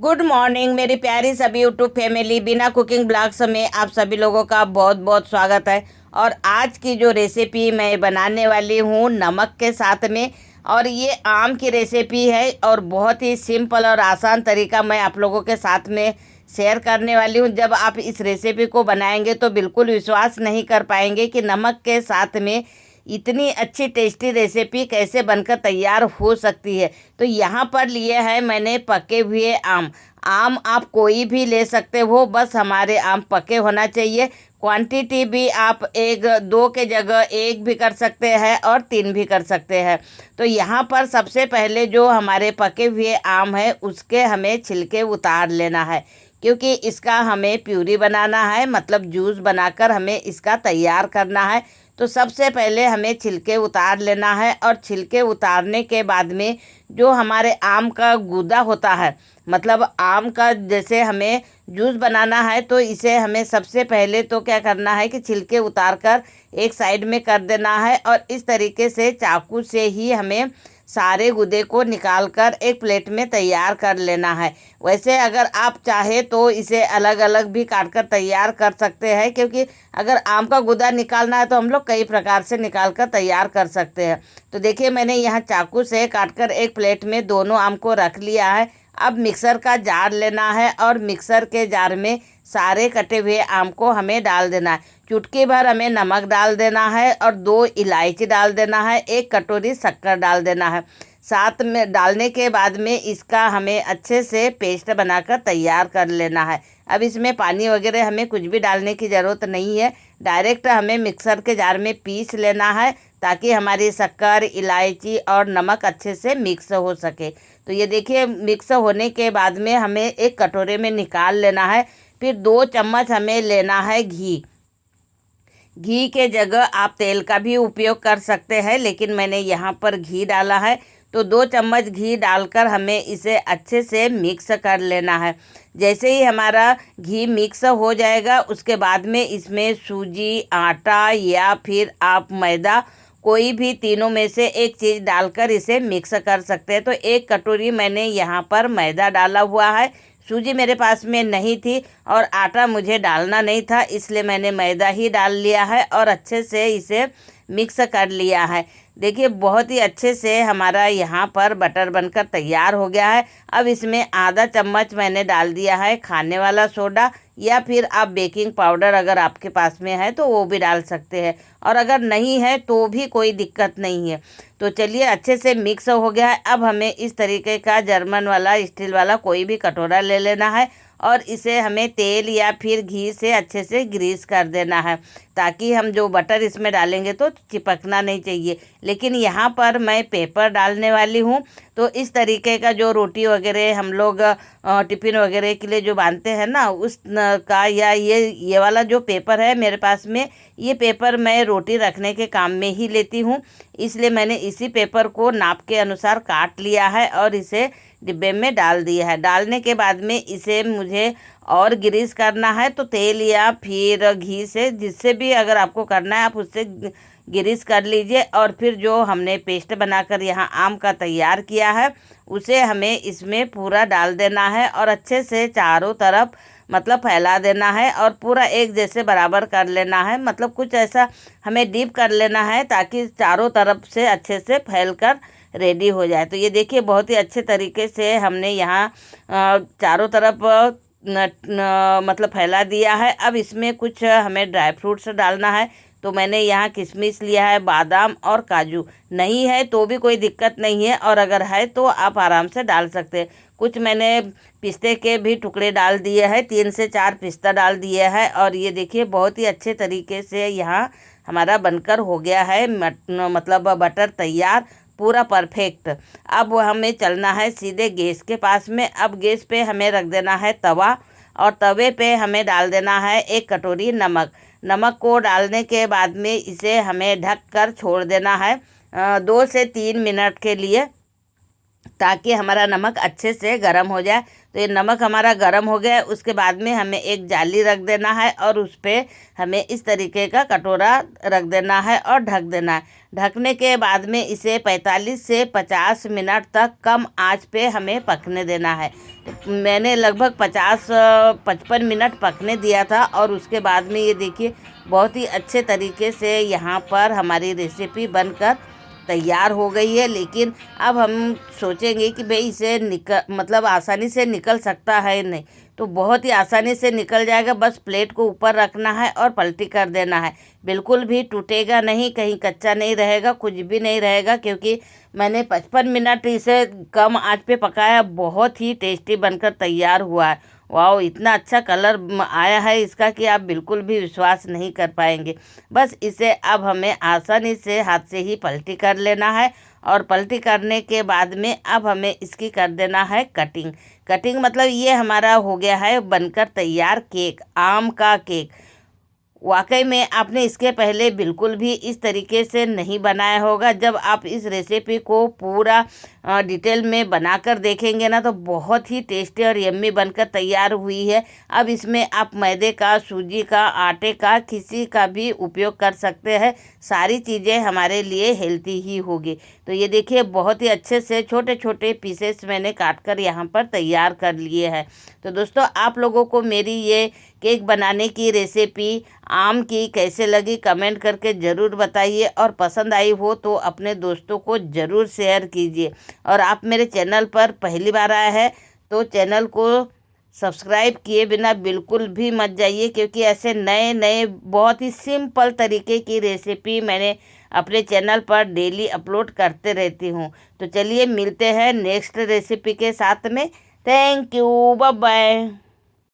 Good morning मेरी प्यारी सभी यूट्यूब फैमिली। बिना कुकिंग ब्लॉग्स में आप सभी लोगों का बहुत बहुत स्वागत है। और आज की जो रेसिपी मैं बनाने वाली हूँ नमक के साथ में, और ये आम की रेसिपी है और बहुत ही सिंपल और आसान तरीका मैं आप लोगों के साथ में शेयर करने वाली हूँ। जब आप इस रेसिपी को बनाएंगे तो बिल्कुल विश्वास नहीं कर पाएंगे कि नमक के साथ में इतनी अच्छी टेस्टी रेसिपी कैसे बनकर तैयार हो सकती है। तो यहाँ पर लिए है मैंने पके हुए आम। आम आप कोई भी ले सकते हो, बस हमारे आम पके होना चाहिए। क्वांटिटी भी आप एक दो के जगह एक भी कर सकते हैं और तीन भी कर सकते हैं। तो यहाँ पर सबसे पहले जो हमारे पके हुए आम है उसके हमें छिलके उतार लेना है, क्योंकि इसका हमें प्यूरी बनाना है, मतलब जूस बनाकर हमें इसका तैयार करना है। तो सबसे पहले हमें छिलके उतार लेना है, और छिलके उतारने के बाद में जो हमारे आम का गूदा होता है, मतलब आम का जैसे हमें जूस बनाना है, तो इसे हमें सबसे पहले तो क्या करना है कि छिलके उतार कर एक साइड में कर देना है, और इस तरीके से चाकू से ही हमें सारे गूदे को निकाल कर एक प्लेट में तैयार कर लेना है। वैसे अगर आप चाहे तो इसे अलग अलग भी काट कर तैयार कर सकते हैं, क्योंकि अगर आम का गूदा निकालना है तो हम लोग कई प्रकार से निकाल कर तैयार कर सकते हैं। तो देखिए मैंने यहाँ चाकू से काट कर एक प्लेट में दोनों आम को रख लिया है। अब मिक्सर का जार लेना है, और मिक्सर के जार में सारे कटे हुए आम को हमें डाल देना है। चुटकी भर हमें नमक डाल देना है, और 2 इलायची डाल देना है, 1 कटोरी शक्कर डाल देना है। साथ में डालने के बाद में इसका हमें अच्छे से पेस्ट बनाकर तैयार कर लेना है। अब इसमें पानी वगैरह हमें कुछ भी डालने की ज़रूरत नहीं है, डायरेक्ट हमें मिक्सर के जार में पीस लेना है, ताकि हमारी शक्कर, इलायची और नमक अच्छे से मिक्स हो सके। तो ये देखिए मिक्स होने के बाद में हमें एक कटोरे में निकाल लेना है। फिर 2 चम्मच हमें लेना है घी। घी के जगह आप तेल का भी उपयोग कर सकते हैं, लेकिन मैंने यहाँ पर घी डाला है। तो 2 चम्मच घी डालकर हमें इसे अच्छे से मिक्स कर लेना है। जैसे ही हमारा घी मिक्स हो जाएगा उसके बाद में इसमें सूजी, आटा या फिर आप मैदा, कोई भी तीनों में से एक चीज़ डालकर इसे मिक्स कर सकते हैं। तो 1 कटोरी मैंने यहाँ पर मैदा डाला हुआ है। सूजी मेरे पास में नहीं थी और आटा मुझे डालना नहीं था, इसलिए मैंने मैदा ही डाल लिया है और अच्छे से इसे मिक्स कर लिया है। देखिए बहुत ही अच्छे से हमारा यहाँ पर बटर बनकर तैयार हो गया है। अब इसमें आधा चम्मच मैंने डाल दिया है खाने वाला सोडा, या फिर आप बेकिंग पाउडर अगर आपके पास में है तो वो भी डाल सकते हैं, और अगर नहीं है तो भी कोई दिक्कत नहीं है। तो चलिए अच्छे से मिक्स हो गया है। अब हमें इस तरीके का जर्मन वाला, स्टील वाला कोई भी कटोरा ले लेना है, और इसे हमें तेल या फिर घी से अच्छे से ग्रीस कर देना है, ताकि हम जो बटर इसमें डालेंगे तो चिपकना नहीं चाहिए। लेकिन यहाँ पर मैं पेपर डालने वाली हूँ, तो इस तरीके का जो रोटी वगैरह हम लोग टिफ़िन वगैरह के लिए जो बांधते हैं ना, उस का, या ये वाला जो पेपर है मेरे पास में, ये पेपर मैं रोटी रखने के काम में ही लेती हूँ। इसलिए मैंने इसी पेपर को नाप के अनुसार काट लिया है और इसे डिब्बे में डाल दिया है। डालने के बाद में इसे मुझे और ग्रीस करना है, तो तेल या फिर घी से, जिससे भी अगर आपको करना है आप उससे ग्रीस कर लीजिए। और फिर जो हमने पेस्ट बनाकर यहाँ आम का तैयार किया है उसे हमें इसमें पूरा डाल देना है, और अच्छे से चारों तरफ मतलब फैला देना है, और पूरा एक जैसे बराबर कर लेना है। मतलब कुछ ऐसा हमें डीप कर लेना है ताकि चारों तरफ से अच्छे से फैल कर रेडी हो जाए। तो ये देखिए बहुत ही अच्छे तरीके से हमने यहाँ चारों तरफ मतलब फैला दिया है। अब इसमें कुछ हमें ड्राई फ्रूट्स डालना है। तो मैंने यहाँ किशमिश लिया है, बादाम और काजू। नहीं है तो भी कोई दिक्कत नहीं है, और अगर है तो आप आराम से डाल सकते हैं। कुछ मैंने पिस्ते के भी टुकड़े डाल दिए हैं, 3 से 4 पिस्ता डाल दिए हैं। और ये देखिए बहुत ही अच्छे तरीके से यहाँ हमारा बनकर हो गया है मतलब बटर तैयार, पूरा परफेक्ट। अब हमें चलना है सीधे गैस के पास में। अब गैस पे हमें रख देना है तवा, और तवे पे हमें डाल देना है 1 कटोरी नमक। नमक को डालने के बाद में इसे हमें ढक कर छोड़ देना है 2 से 3 मिनट के लिए, ताकि हमारा नमक अच्छे से गर्म हो जाए। तो ये नमक हमारा गर्म हो गया है। उसके बाद में हमें एक जाली रख देना है और उस पर हमें इस तरीके का कटोरा रख देना है और ढक देना है। ढकने के बाद में इसे 45 से 50 मिनट तक कम आंच पे हमें पकने देना है। तो मैंने लगभग 55 मिनट पकने दिया था और उसके बाद में ये देखिए बहुत ही अच्छे तरीके से यहाँ पर हमारी रेसिपी बनकर तैयार हो गई है। लेकिन अब हम सोचेंगे कि भाई इसे मतलब आसानी से निकल सकता है नहीं, तो बहुत ही आसानी से निकल जाएगा। बस प्लेट को ऊपर रखना है और पलटी कर देना है। बिल्कुल भी टूटेगा नहीं, कहीं कच्चा नहीं रहेगा, कुछ भी नहीं रहेगा, क्योंकि मैंने 55 मिनट इसे कम आंच पे पकाया। बहुत ही टेस्टी बनकर तैयार हुआ है। वाओ, इतना अच्छा कलर आया है इसका कि आप बिल्कुल भी विश्वास नहीं कर पाएंगे। बस इसे अब हमें आसानी से हाथ से ही पलटी कर लेना है और पलटी करने के बाद में अब हमें इसकी कर देना है कटिंग मतलब ये हमारा हो गया है बनकर तैयार केक, आम का केक। वाकई में आपने इसके पहले बिल्कुल भी इस तरीके से नहीं बनाया होगा। जब आप इस रेसिपी को पूरा डिटेल में बनाकर देखेंगे ना तो बहुत ही टेस्टी और यम्मी बनकर तैयार हुई है। अब इसमें आप मैदे का, सूजी का, आटे का, किसी का भी उपयोग कर सकते हैं। सारी चीज़ें हमारे लिए हेल्दी ही होगी। तो ये देखिए बहुत ही अच्छे से छोटे छोटे पीसेस मैंने काट कर यहाँ पर तैयार कर लिए हैं। तो दोस्तों, आप लोगों को मेरी ये केक बनाने की रेसिपी आम की कैसे लगी कमेंट करके ज़रूर बताइए, और पसंद आई हो तो अपने दोस्तों को ज़रूर शेयर कीजिए। और आप मेरे चैनल पर पहली बार आए हैं तो चैनल को सब्सक्राइब किए बिना बिल्कुल भी मत जाइए, क्योंकि ऐसे नए नए बहुत ही सिंपल तरीके की रेसिपी मैंने अपने चैनल पर डेली अपलोड करते रहती हूँ। तो चलिए मिलते हैं नेक्स्ट रेसिपी के साथ में। Thank you, bye bye.